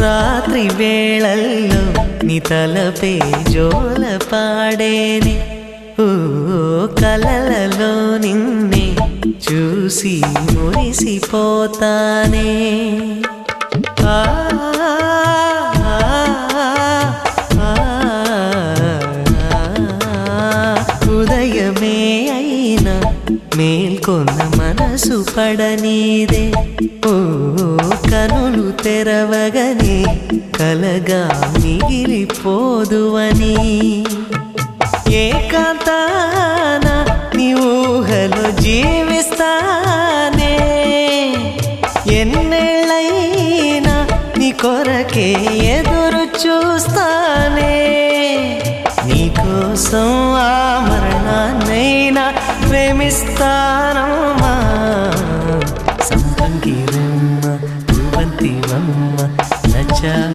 రాత్రి వేళల్లో నీ తలపే జోల పాడేనే ఓ కలలలో నిన్నే చూసి మురిసిపోతానే ఆ ఉదయమే అయినా మేల్కొన్న మనసు పడనీదే ఓ కనులు తెరవగనే కలగా మిగిలిపోదువని ఏకాంతాన నీ ఊహలో జీవిస్తానే ఎన్నేళ్ళైనా నీ కొరకే ఎదురు చూస్తానే నీకోసం ఆ మరణాన్నైనా ప్రేమిస్తానమ్మా సంపంగిరమ్మ యువంతివమ్మ నచ్చ